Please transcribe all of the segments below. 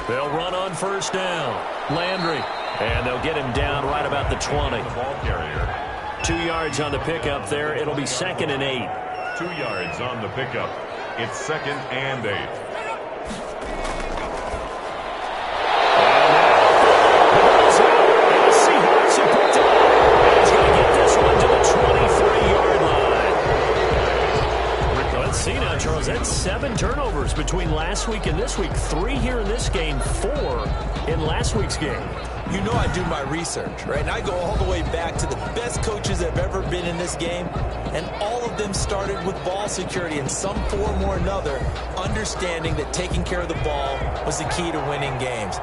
They'll run on first down. Landry. And they'll get him down right about the 20. Ball carrier. 2 yards on the pickup there. It'll be 2nd and 8. 2 yards on the pickup. It's 2nd and 8. Charles, that's 7 turnovers between last week and this week. 3 here in this game, 4 in last week's game. You know I do my research, right? And I go all the way back to the best coaches that have ever been in this game, and all of them started with ball security in some form or another, understanding that taking care of the ball was the key to winning games.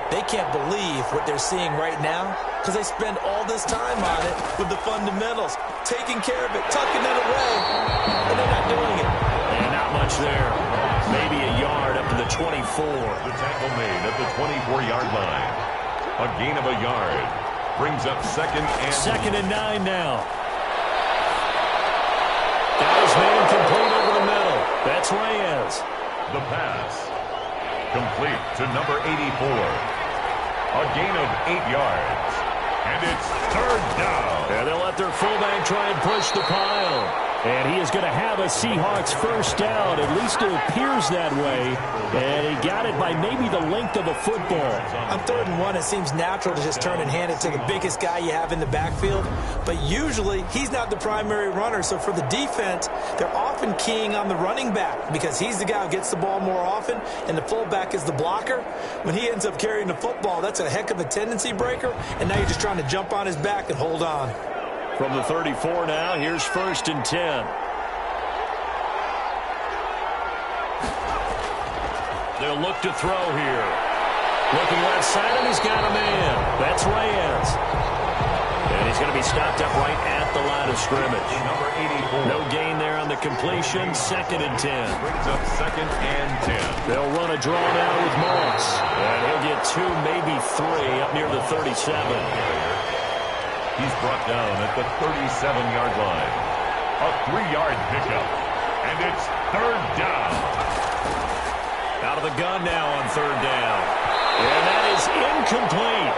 They can't believe what they're seeing right now because they spend all this time on it with the fundamentals, taking care of it, tucking it away, and they're not doing it. And not much there. Maybe a yard up to the 24. The tackle made at the 24-yard line. A gain of a yard. Brings up 2nd and 9 now. Got his man complete over the middle. That's Reyes. The pass. Complete to number 84. A gain of 8 yards. And it's 3rd down. And they'll let their fullback try and push the pile. And he is going to have a Seahawks first down. At least it appears that way. And he got it by maybe the length of a football. On 3rd and 1, it seems natural to just turn and hand it to the biggest guy you have in the backfield. But usually, he's not the primary runner. So for the defense, they're often keying on the running back because he's the guy who gets the ball more often, and the fullback is the blocker. When he ends up carrying the football, that's a heck of a tendency breaker. And now you're just trying to jump on his back and hold on. From the 34 now, here's 1st and 10. They'll look to throw here. Looking left side, and he's got a man. That's Reyes. And he's going to be stopped up right at the line of scrimmage. Number 84. No gain there on the completion. 2nd and 10. Brings up 2nd and 10. They'll run a draw now with Moss. And he'll get 2, maybe 3 up near the 37. He's brought down at the 37-yard line. A 3-yard pickup. And it's 3rd down. Out of the gun now on 3rd down. And that is incomplete.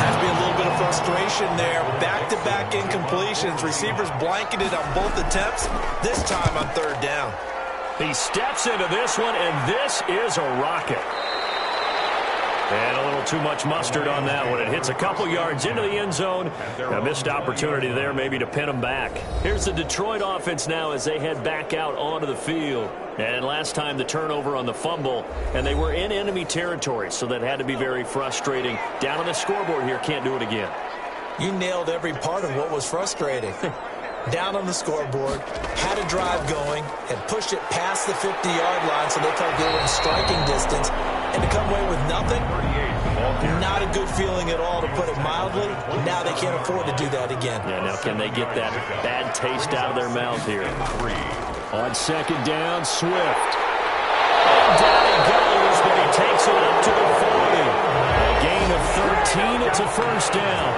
Has to be a little bit of frustration there. Back-to-back incompletions. Receivers blanketed on both attempts. This time on 3rd down. He steps into this one, and this is a rocket. And a little too much mustard on that one. It hits a couple yards into the end zone. A missed opportunity there maybe to pin him back. Here's the Detroit offense now as they head back out onto the field. And last time the turnover on the fumble, and they were in enemy territory, so that had to be very frustrating. Down on the scoreboard here, can't do it again. You nailed every part of what was frustrating. Down on the scoreboard, had a drive going, had pushed it past the 50-yard line so they felt they were in striking distance, and to come away with nothing, not a good feeling at all, to put it mildly. Now they can't afford to do that again. Yeah, now can they get that bad taste out of their mouth here? On 2nd down, Swift. And down he goes, but he takes it up to the 40. A gain of 13, it's a first down.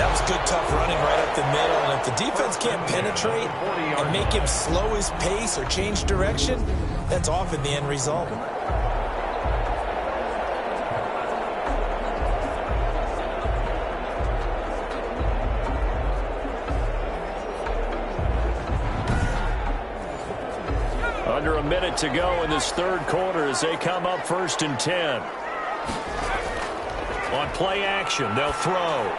That was good, tough running right up the middle. And if the defense can't penetrate and make him slow his pace or change direction, that's often the end result. Under a minute to go in this 3rd quarter as they come up 1st and 10. On play action, they'll throw.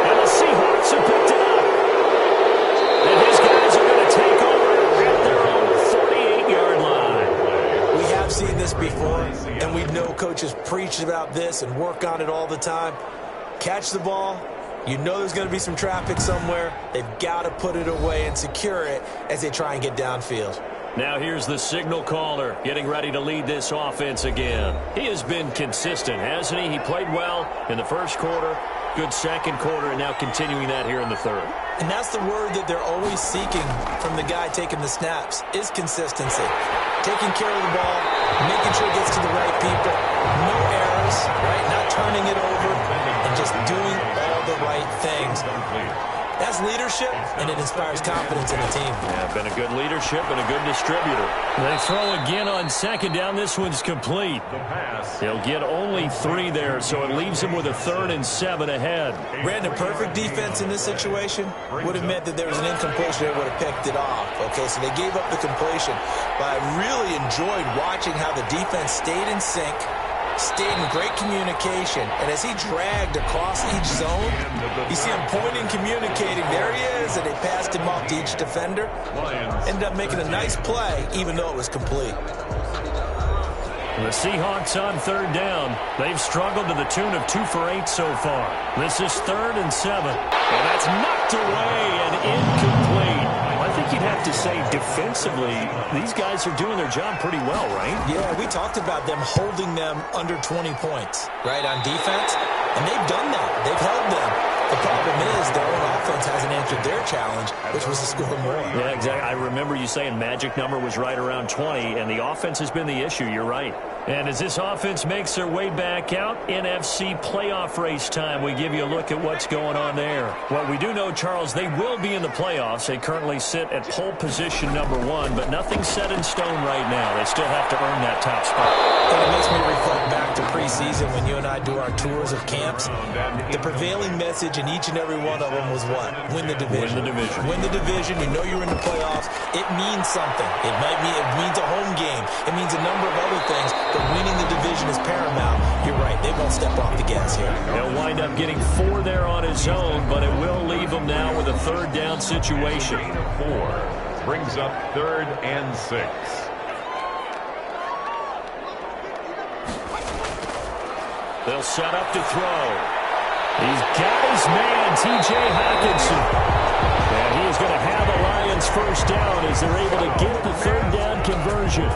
And the Seahawks have picked it up. And his guys are going to take over at their own 48-yard line. We have seen this before, and we know coaches preach about this and work on it all the time. Catch the ball. You know there's going to be some traffic somewhere. They've got to put it away and secure it as they try and get downfield. Now here's the signal caller getting ready to lead this offense again. He has been consistent, hasn't he? He played well in the 1st quarter, good 2nd quarter, and now continuing that here in the 3rd. And that's the word that they're always seeking from the guy taking the snaps, is consistency. Taking care of the ball, making sure it gets to the right people, no errors, right? Not turning it over, and just doing all the right things. That's leadership, and it inspires confidence in the team. Yeah, been a good leadership and a good distributor. They throw again on second down. This one's complete. They'll get only 3 there, so it leaves them with a 3rd and 7 ahead. Brandon, perfect defense in this situation would have meant that there was an incompletion. They would have picked it off. Okay, so they gave up the completion. But I really enjoyed watching how the defense stayed in sync, stayed in great communication, and as he dragged across each zone, you see him pointing, communicating. There he is, and they passed him off to each defender. Ended up making a nice play, even though it was complete. The Seahawks on 3rd down. They've struggled to the tune of 2 for 8 so far. This is 3rd and 7. And that's knocked away and incomplete. I think you'd have to say defensively, these guys are doing their job pretty well, right? Yeah, we talked about them holding them under 20 points, right, on defense. And they've done that. They've held them. The problem is their own offense hasn't answered their challenge, which was to score more. Yeah, exactly. I remember you saying magic number was right around 20, and the offense has been the issue. You're right. And as this offense makes their way back out, NFC playoff race time, we give you a look at what's going on there. Well, we do know, Charles, they will be in the playoffs. They currently sit at pole position number 1, but nothing's set in stone right now. They still have to earn that top spot. And it makes me reflect back to preseason when you and I do our tours of camps. The prevailing message in each and every one of them was what? Win the division. Win the division. Win the division. You know you're in the playoffs. It means something. It means a home game. It means a number of other things, but winning the division is paramount. You're right. They won't step off the gas here. He'll wind up getting 4 there on his own, but it will leave him now with a 3rd down situation. 4 brings up 3rd and 6. They'll set up to throw. He's got his man, T.J. Hockenson. And he is going to have the Lions 1st down as they're able to get the 3rd down conversion.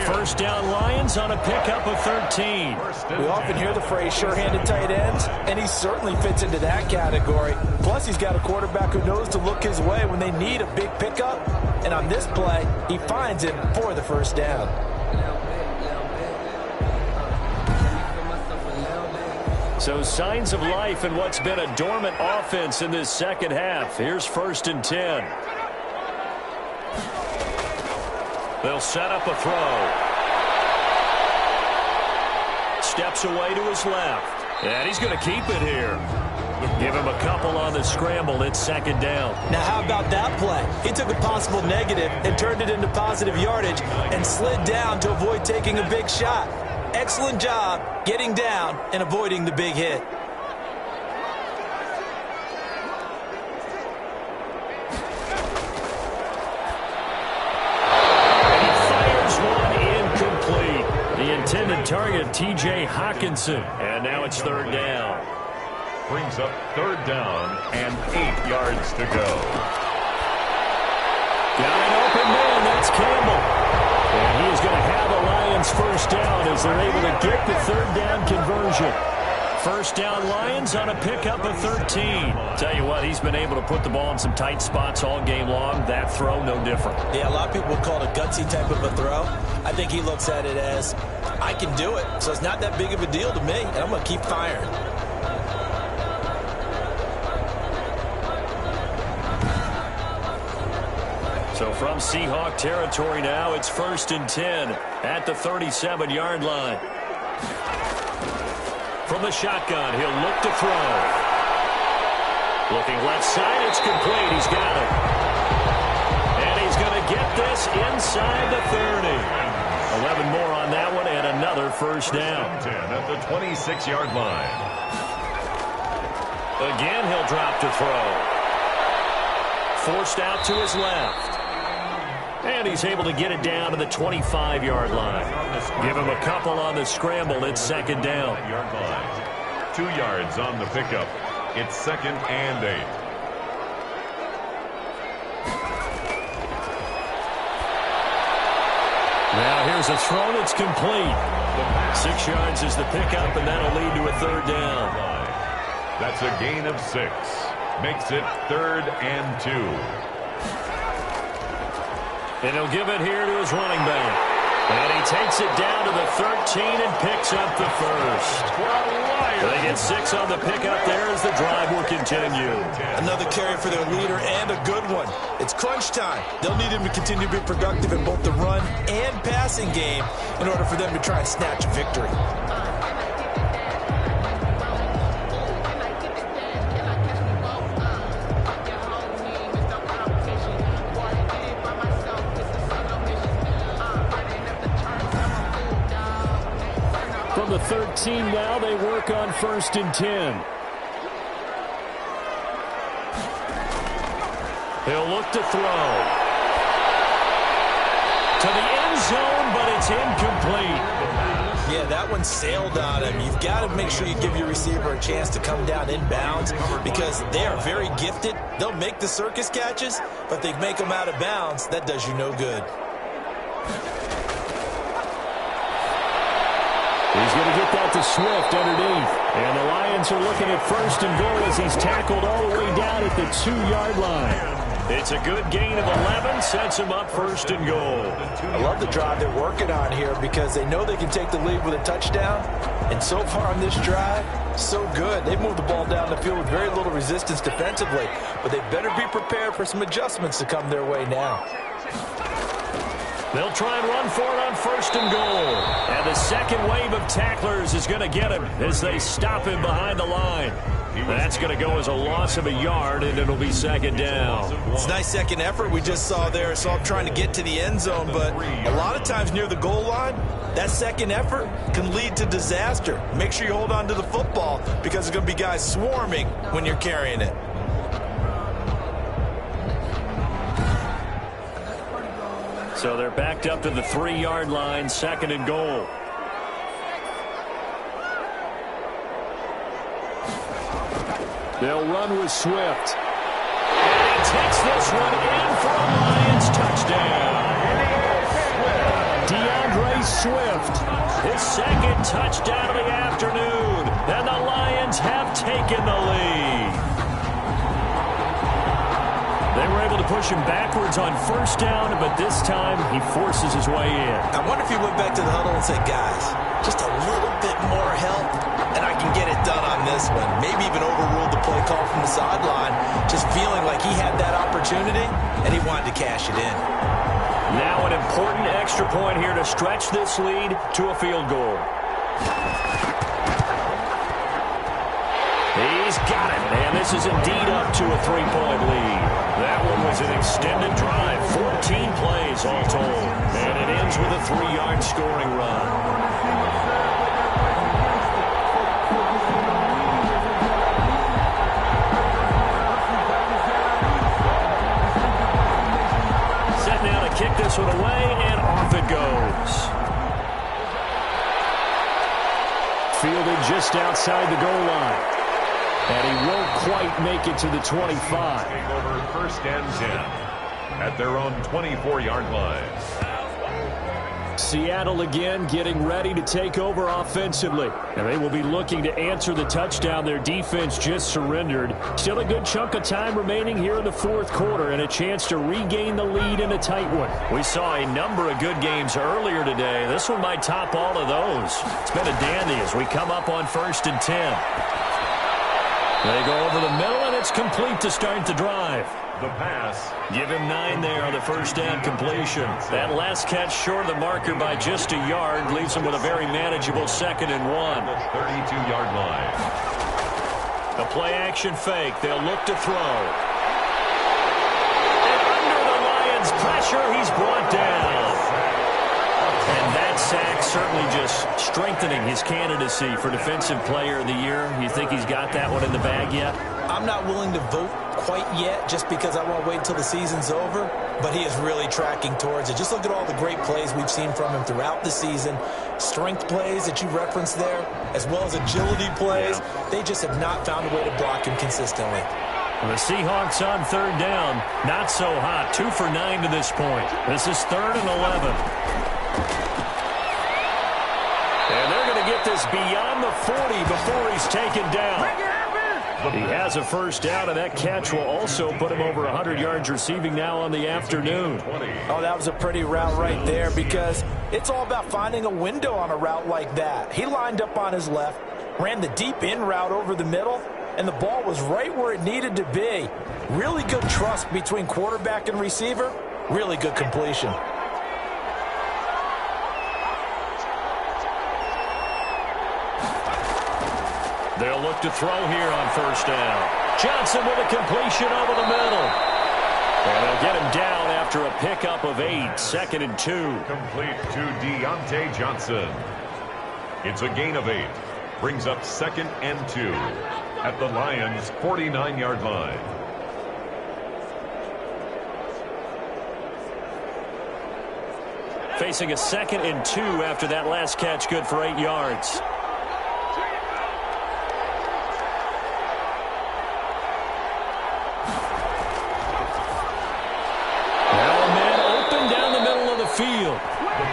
1st down Lions on a pickup of 13. We often hear the phrase sure-handed tight ends, and he certainly fits into that category. Plus, he's got a quarterback who knows to look his way when they need a big pickup. And on this play, he finds it for the 1st down. So signs of life in what's been a dormant offense in this second half. Here's 1st and 10. They'll set up a throw. Steps away to his left. And he's going to keep it here. Give him a couple on the scramble. It's 2nd down. Now, how about that play? He took a possible negative and turned it into positive yardage and slid down to avoid taking a big shot. Excellent job getting down and avoiding the big hit. And he fires one incomplete. The intended target, T.J. Hockenson. And now it's 3rd down. Brings up 3rd down and 8 yards to go. Got an open man. That's Campbell. And he is going to have the Lions 1st down as they're able to get the 3rd down conversion. 1st down Lions on a pickup of 13. Tell you what, he's been able to put the ball in some tight spots all game long. That throw, no different. Yeah, a lot of people would call it a gutsy type of a throw. I think he looks at it as, I can do it, so it's not that big of a deal to me, and I'm going to keep firing. So from Seahawk territory now, it's 1st and 10 at the 37-yard line. From the shotgun, he'll look to throw. Looking left side, it's complete. He's got it. And he's going to get this inside the 30. 11 more on that one and another 1st down. 10 at the 26-yard line. Again, he'll drop to throw. Forced out to his left. And he's able to get it down to the 25-yard line. Give him a couple on the scramble. It's 2nd down. 2 yards on the pickup. It's 2nd and 8. Now here's a throw that's complete. 6 yards is the pickup, and that'll lead to a 3rd down. That's a gain of 6. Makes it 3rd and 2. And he'll give it here to his running back. And he takes it down to the 13 and picks up the first. They get 6 on the pickup there as the drive will continue. Another carry for their leader and a good one. It's crunch time. They'll need him to continue to be productive in both the run and passing game in order for them to try and snatch a victory. From the 13 now, they work on 1st and 10. He'll look to throw. To the end zone, but it's incomplete. Yeah, that one sailed on him. You've got to make sure you give your receiver a chance to come down inbounds because they are very gifted. They'll make the circus catches, but they make them out of bounds. That does you no good. He's going to get that to Swift underneath. And the Lions are looking at 1st and goal as he's tackled all the way down at the 2-yard line. It's a good gain of 11, sets him up 1st and goal. I love the drive they're working on here because they know they can take the lead with a touchdown. And so far on this drive, so good. They moved the ball down the field with very little resistance defensively. But they better be prepared for some adjustments to come their way now. They'll try and run for it on 1st and goal. And the second wave of tacklers is going to get him as they stop him behind the line. That's going to go as a loss of a yard, and it'll be 2nd down. It's a nice second effort we just saw there. Saw him trying to get to the end zone, but a lot of times near the goal line, that second effort can lead to disaster. Make sure you hold on to the football because there's going to be guys swarming when you're carrying it. So they're backed up to the 3-yard line, 2nd and goal. They'll run with Swift. And he takes this one in for a Lions touchdown. DeAndre Swift, his 2nd touchdown of the afternoon. And the Lions have taken the lead. They were able to push him backwards on 1st down, but this time he forces his way in. I wonder if he went back to the huddle and said, guys, just a little bit more help, and I can get it done on this one. Maybe even overruled the play call from the sideline, just feeling like he had that opportunity, and he wanted to cash it in. Now an important extra point here to stretch this lead to a field goal. He's got it, and this is indeed up to a 3-point lead. That one was an extended drive, 14 plays all told, and it ends with a 3-yard scoring run. Set now to kick this one away, and off it goes. Fielded just outside the goal line. And he won't quite make it to the 25. Take over 1st and 10 at their own 24-yard line. Seattle again getting ready to take over offensively. And they will be looking to answer the touchdown their defense just surrendered. Still a good chunk of time remaining here in the 4th quarter and a chance to regain the lead in a tight one. We saw a number of good games earlier today. This one might top all of those. It's been a dandy as we come up on 1st and 10. They go over the middle, and it's complete to start the drive. The pass. Give him 9 there on the 1st down completion. That last catch short of the marker by just a yard leaves him with a very manageable 2nd and 1. 32-yard line. The play-action fake. They'll look to throw. And under the Lions' pressure, he's brought down. And that sack certainly just strengthening his candidacy for Defensive Player of the Year. You think he's got that one in the bag yet? I'm not willing to vote quite yet just because I want to wait until the season's over, but he is really tracking towards it. Just look at all the great plays we've seen from him throughout the season. Strength plays that you referenced there, as well as agility plays. They just have not found a way to block him consistently. The Seahawks on 3rd down. Not so hot. 2 for 9 to this point. This is 3rd and 11. And they're going to get this beyond the 40 before he's taken down. He has a 1st down, and that catch will also put him over 100 yards receiving now on the afternoon. Oh, that was a pretty route right there because It's all about finding a window on a route like that. He lined up on his left, ran the deep in route over the middle, and the ball was right where it needed to be. Really good trust between quarterback and receiver. Really good completion. They'll look to throw here on first down. Johnson with a completion over the middle. And they'll get him down after a pickup of 8, 2nd and 2. Complete to Deontay Johnson. It's a gain of 8. Brings up 2nd and 2 at the Lions' 49-yard line. Facing a 2nd and 2 after that last catch, good for 8 yards. Field.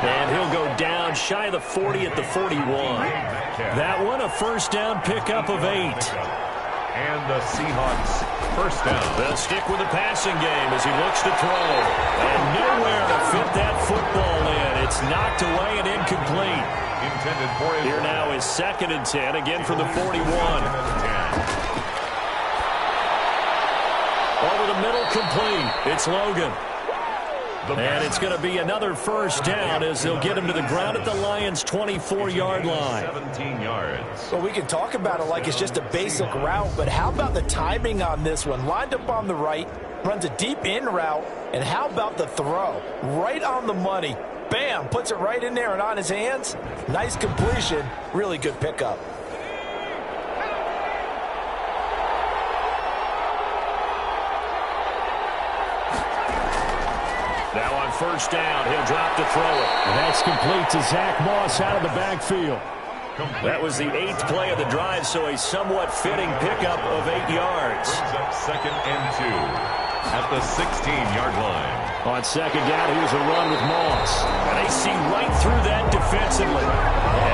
And he'll go down shy of the 40 at the 41. That one a first down pickup of 8. And the Seahawks first down. They'll stick with the passing game as he looks to throw. And nowhere to fit that football in. It's knocked away and incomplete. Intended for here now is 2nd and 10, again from the 41. Over the middle, complete. It's Logan. And it's going to be another first down as they'll get him to the ground at the Lions' 24-yard line. 17 yards. Well, we can talk about it like it's just a basic route, but how about the timing on this one? Lined up on the right, runs a deep in route, and how about the throw? Right on the money. Bam, puts it right in there and on his hands. Nice completion. Really good pickup. Now on first down, he'll drop to throw it. And that's complete to Zach Moss out of the backfield. That was the 8th play of the drive, so a somewhat fitting pickup of 8 yards. Brings up 2nd and 2 at the 16-yard line. On second down, here's a run with Moss. And they see right through that defensively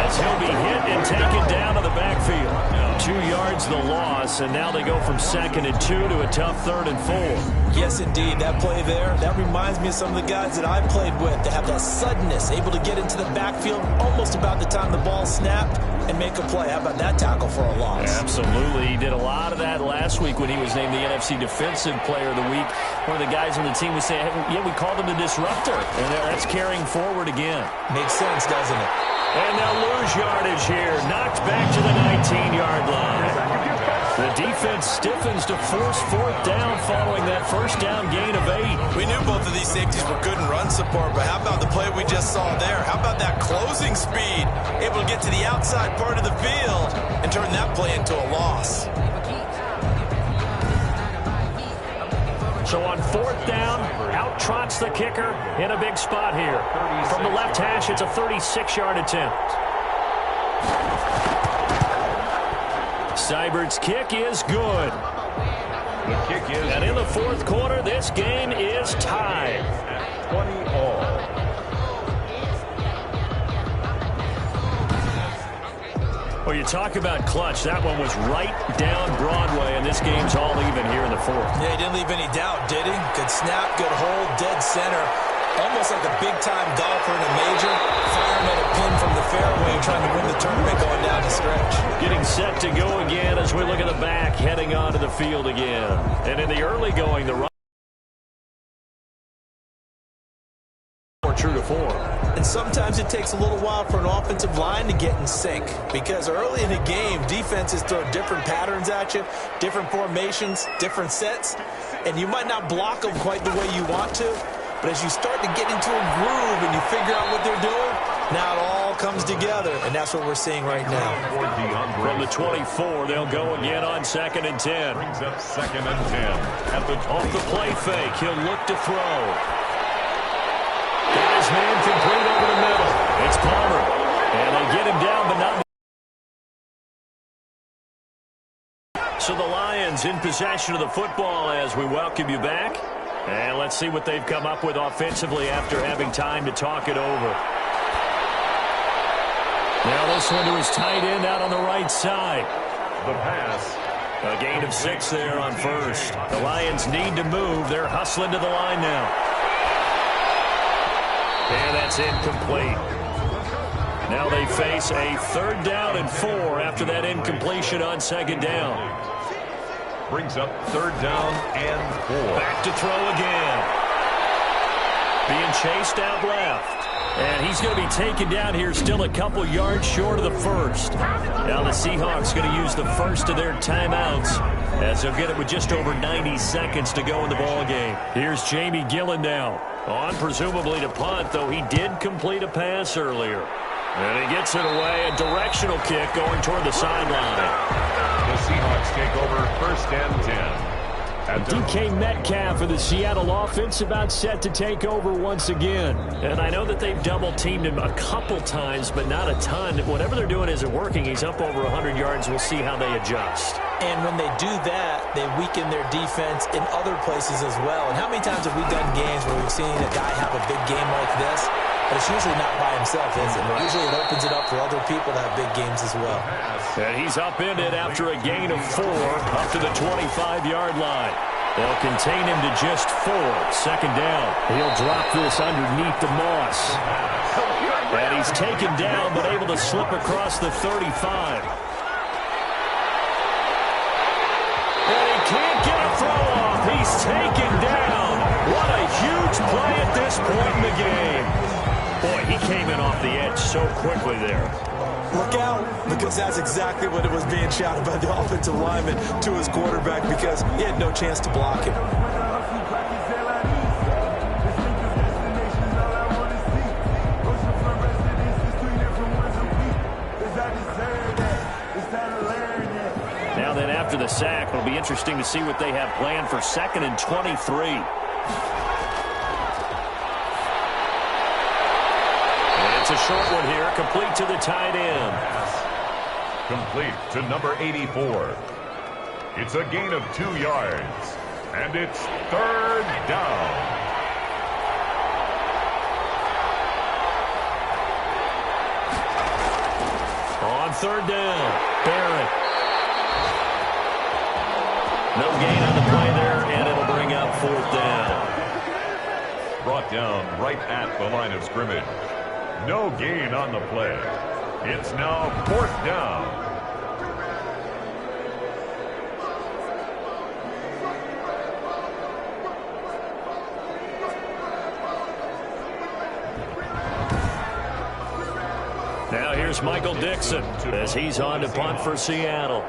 as he'll be hit and taken down to the backfield. 2 yards the loss, and now they go from 2nd and 2 to a tough 3rd and 4. Yes, indeed. That play there, that reminds me of some of the guys that I've played with that have that suddenness, able to get into the backfield almost about the time the ball snapped and make a play. How about that tackle for a loss? Absolutely. He did a lot of that last week when he was named the NFC Defensive Player of the Week. One of the guys on the team was saying, yeah, we called him the disruptor. And that's carrying forward again. Makes sense, doesn't it? And they'll lose yardage here. Knocked back to the 19-yard line. The defense stiffens to force 4th down following that first down gain of 8. We knew both of these safeties were good in run support, but how about the play we just saw there? How about that closing speed? Able to get to the outside part of the field and turn that play into a loss. So on 4th down, out trots the kicker in a big spot here. From the left hash, it's a 36-yard attempt. Seibert's kick is good. The kick is and in the 4th quarter, this game is tied. 20 all. Well, you talk about clutch. That one was right down Broadway, and this game's all even here in the 4th. Yeah, he didn't leave any doubt, did he? Good snap, good hold, dead center. Almost like a big-time golfer in a major, firing at a pin from the fairway, trying to win the tournament going down the stretch. Getting set to go again as we look at the back, heading onto the field again. And in the early going, the run true to form. And sometimes it takes a little while for an offensive line to get in sync, because early in the game, defenses throw different patterns at you, different formations, different sets, and you might not block them quite the way you want to. But as you start to get into a groove and you figure out what they're doing, now it all comes together, and that's what we're seeing right now. From the 24, they'll go again on 2nd and 10. Brings up 2nd and 10. Off the play fake, he'll look to throw. Got his man complete over the middle. It's Palmer, and they get him down, but not. So the Lions in possession of the football as we welcome you back. And let's see what they've come up with offensively after having time to talk it over. Now this one to his tight end out on the right side. The pass. A gain of 6 there on first. The Lions need to move. They're hustling to the line now. And that's incomplete. Now they face a 3rd down and 4 after that incompletion on 2nd down. Brings up 3rd down and 4. Back to throw again. Being chased out left. And he's going to be taken down here still a couple yards short of the first. Now the Seahawks going to use the first of their timeouts as they'll get it with just over 90 seconds to go in the ball game. Here's Jamie Gillen now. On presumably to punt, though he did complete a pass earlier. And he gets it away. A directional kick going toward the sideline. The Seahawks take over 1st and 10. DK Metcalf for the Seattle offense about set to take over once again. And I know that they've double-teamed him a couple times, but not a ton. Whatever they're doing isn't working. He's up over 100 yards. We'll see how they adjust. And when they do that, they weaken their defense in other places as well. And how many times have we done games where we've seen a guy have a big game like this? But it's usually not by himself, is it? Usually it opens it up for other people to have big games as well. And he's upended after a gain of 4 up to the 25-yard line. They'll contain him to just 4. 2nd down. He'll drop this underneath the Moss. And he's taken down but able to slip across the 35. And he can't get a throw off. He's taken down. What a huge play at this point in the game. Boy, he came in off the edge so quickly there. Look out, because that's exactly what it was being shouted by the offensive lineman to his quarterback, because he had no chance to block him. Now then, after the sack, it'll be interesting to see what they have planned for 2nd and 23. A short one here, complete to the tight end. Complete to number 84. It's a gain of 2 yards, and it's 3rd down. On 3rd down, Barrett. No gain on the play there, and it'll bring up 4th down. Brought down right at the line of scrimmage. No gain on the play. It's now 4th down. Now here's Michael Dixon as he's on to punt for Seattle.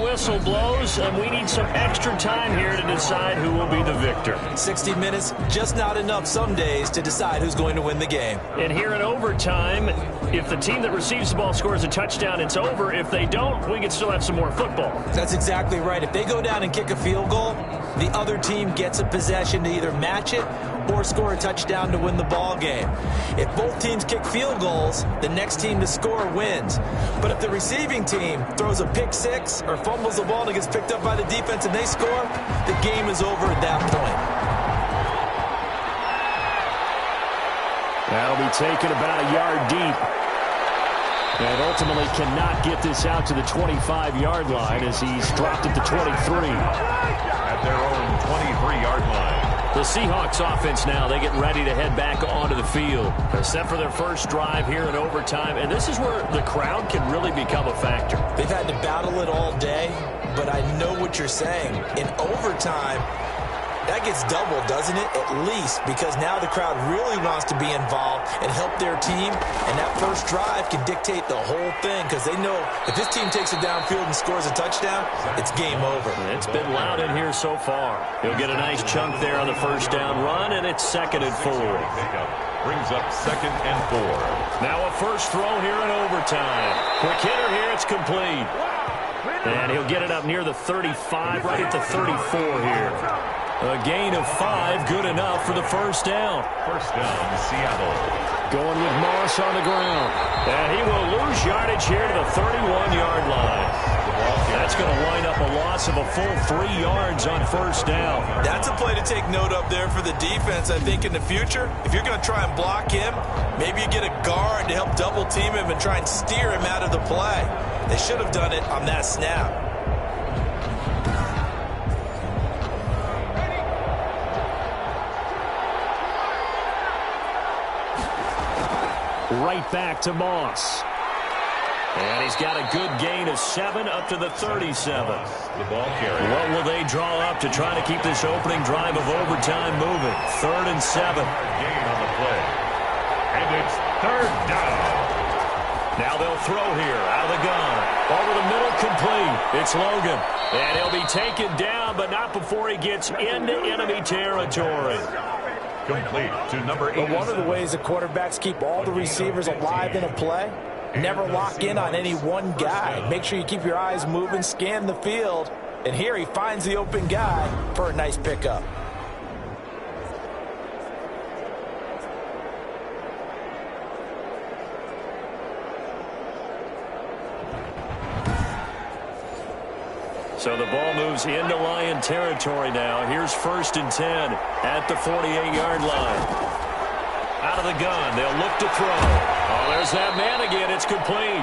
Whistle blows, and we need some extra time here to decide who will be the victor. 60 minutes, just not enough some days to decide who's going to win the game. And here in overtime, if the team that receives the ball scores a touchdown, it's over. If they don't, we can still have some more football. That's exactly right. If they go down and kick a field goal, the other team gets a possession to either match it or score a touchdown to win the ball game. If both teams kick field goals, the next team to score wins. But if the receiving team throws a pick six or fumbles the ball and it gets picked up by the defense and they score, the game is over at that point. That'll be taken about a yard deep. And ultimately cannot get this out to the 25-yard line as he's dropped it to 23. At their own 23-yard line. The Seahawks offense now, they get ready to head back onto the field. They're set for their first drive here in overtime, and this is where the crowd can really become a factor. They've had to battle it all day, but I know what you're saying. In overtime, that gets doubled, doesn't it? At least, because now the crowd really wants to be involved and help their team, and that first drive can dictate the whole thing because they know if this team takes it downfield and scores a touchdown, it's game over. It's been loud in here so far. He'll get a nice chunk there on the first down run, and it's 2nd and 4. Brings up 2nd and 4. Now a first throw here in overtime. Quick hitter here, it's complete. And he'll get it up near the 35, right at the 34 here. A gain of 5, good enough for the first down. First down, Seattle. Going with Moss on the ground. And he will lose yardage here to the 31-yard line. ball carrier. That's going to wind up a loss of a full 3 yards on first down. That's a play to take note of there for the defense. I think in the future, if you're going to try and block him, maybe you get a guard to help double team him and try and steer him out of the play. They should have done it on that snap. Right back to Moss. And he's got a good gain of 7 up to the 37. The ball carrier. What will they draw up to try to keep this opening drive of overtime moving? 3rd and 7. Gain on the play. And it's 3rd down. Now they'll throw here out of the gun. Over the middle, complete. It's Logan. And he'll be taken down, but not before he gets into enemy territory. Complete to number 8. But one of the ways the quarterbacks keep all the receivers alive in a play, never lock in on any one guy. Make sure you keep your eyes moving, scan the field. And here he finds the open guy for a nice pickup. So the ball moves into Lion territory now. Here's 1st and 10 at the 48-yard line. Out of the gun, they'll look to throw. Oh, there's that man again. It's complete.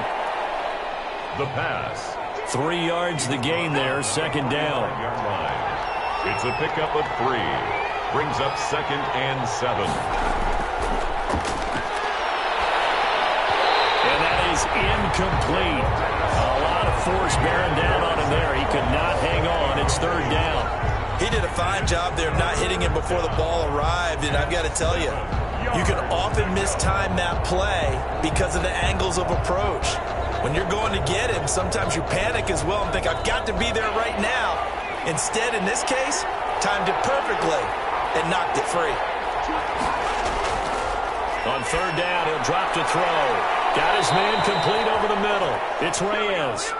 The pass. 3 yards the gain there, 2nd down. It's a pickup of 3. Brings up 2nd and 7. And that is incomplete. A lot of force bearing down on him there. He could not hang on. It's 3rd down. He did a fine job there of not hitting him before the ball arrived, and I've got to tell you, you can often mistime that play because of the angles of approach. When you're going to get him, sometimes you panic as well and think, I've got to be there right now. Instead, in this case, timed it perfectly and knocked it free. On 3rd down, he'll drop to throw. Got his man complete over the middle. It's Reyes.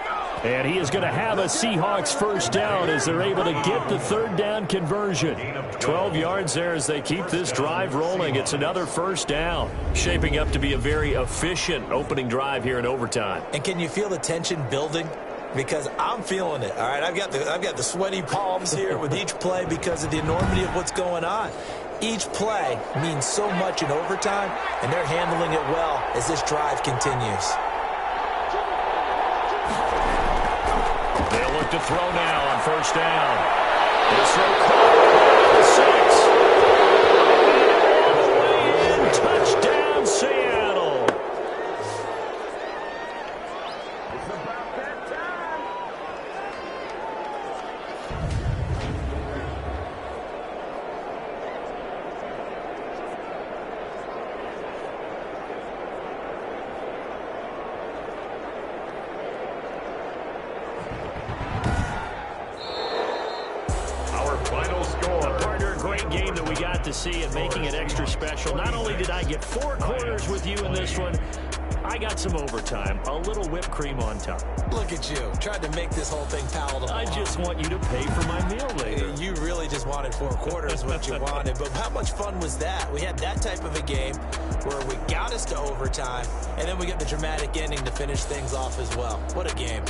And he is going to have a Seahawks 1st down as they're able to get the 3rd down conversion. 12 yards there as they keep this drive rolling. It's another 1st down. Shaping up to be a very efficient opening drive here in overtime. And can you feel the tension building? Because I'm feeling it, all right? I've got the sweaty palms here with each play because of the enormity of what's going on. Each play means so much in overtime, and they're handling it well as this drive continues. They'll look to throw now on 1st down. It's so close. 6. Touchdown, Seattle. To see it, making it extra special. Not only did I get 4 quarters with you in this one, I got some overtime, a little whipped cream on top. Look at you, tried to make this whole thing palatable. I just want you to pay for my meal later. You really just wanted 4 quarters, what you wanted. But how much fun was that? We had that type of a game where we got us to overtime, and then we get the dramatic ending to finish things off as well. What a game.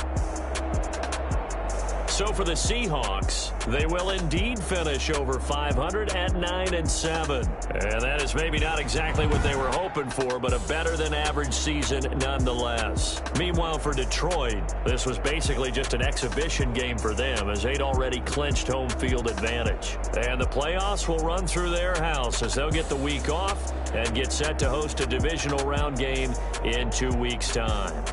So for the Seahawks, they will indeed finish over 500 at 9-7. And that is maybe not exactly what they were hoping for, but a better than average season nonetheless. Meanwhile, for Detroit, this was basically just an exhibition game for them as they'd already clinched home field advantage. And the playoffs will run through their house as they'll get the week off and get set to host a divisional round game in 2 weeks' time.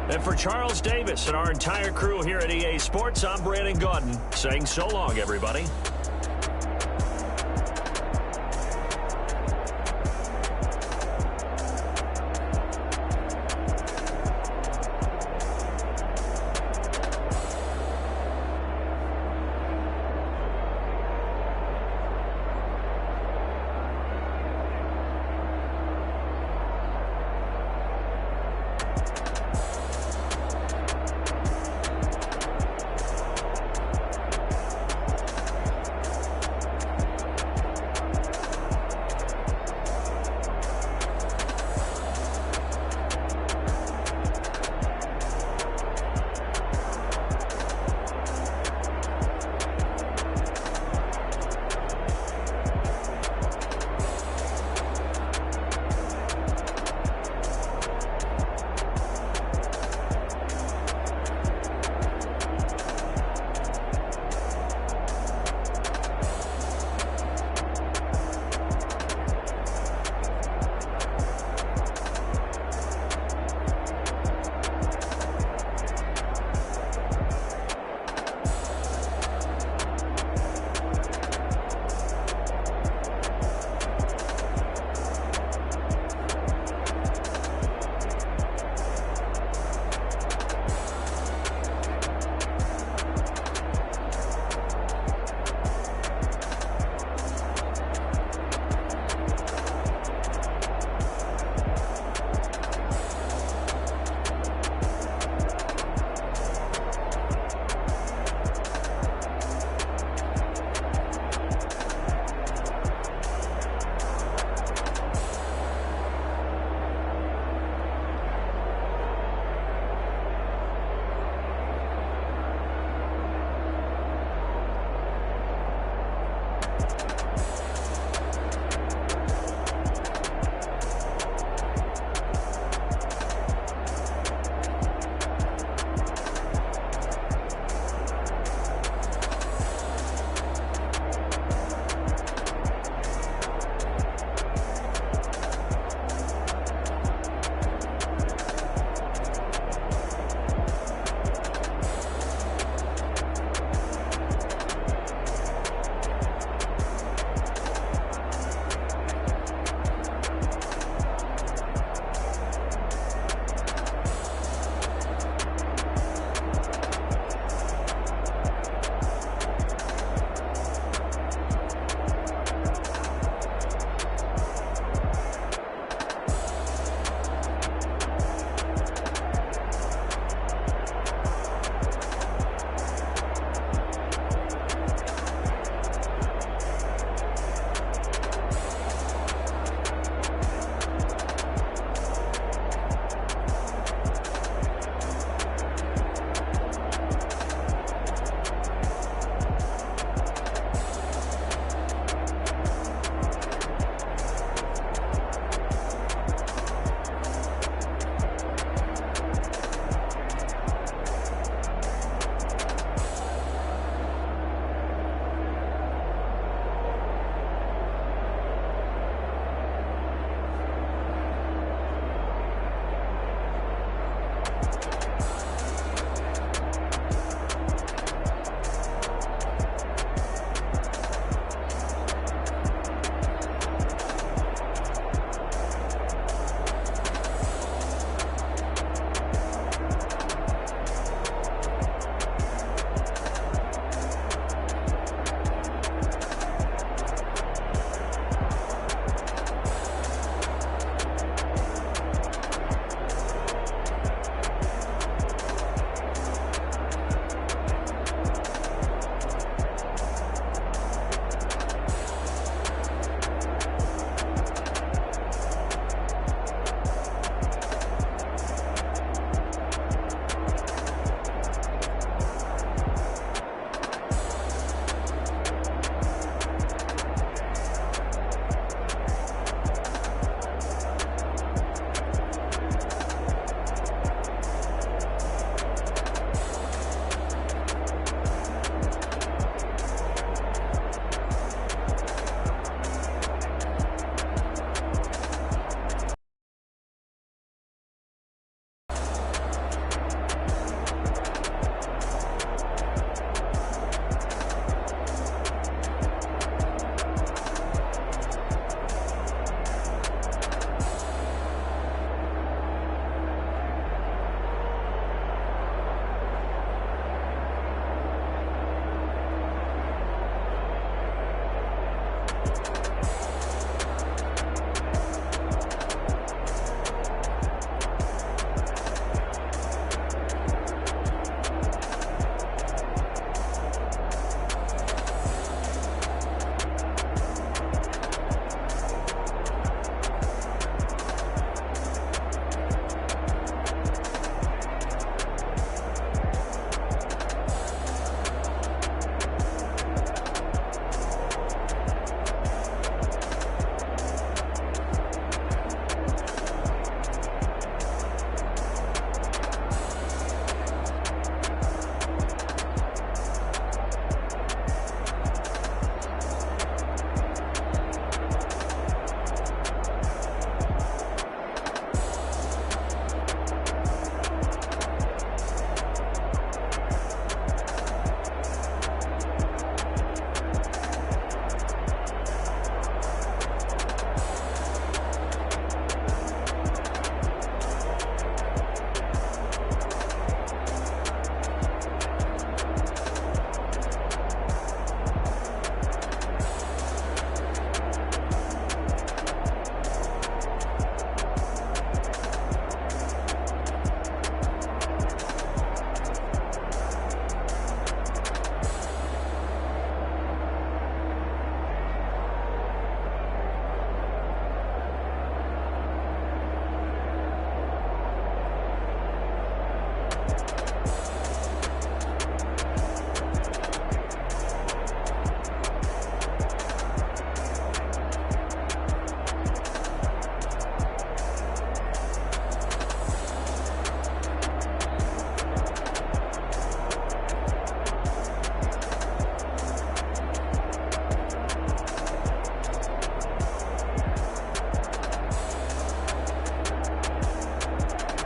And for Charles Davis and our entire crew here at EA Sports, I'm Brandon Gaudin saying so long, everybody.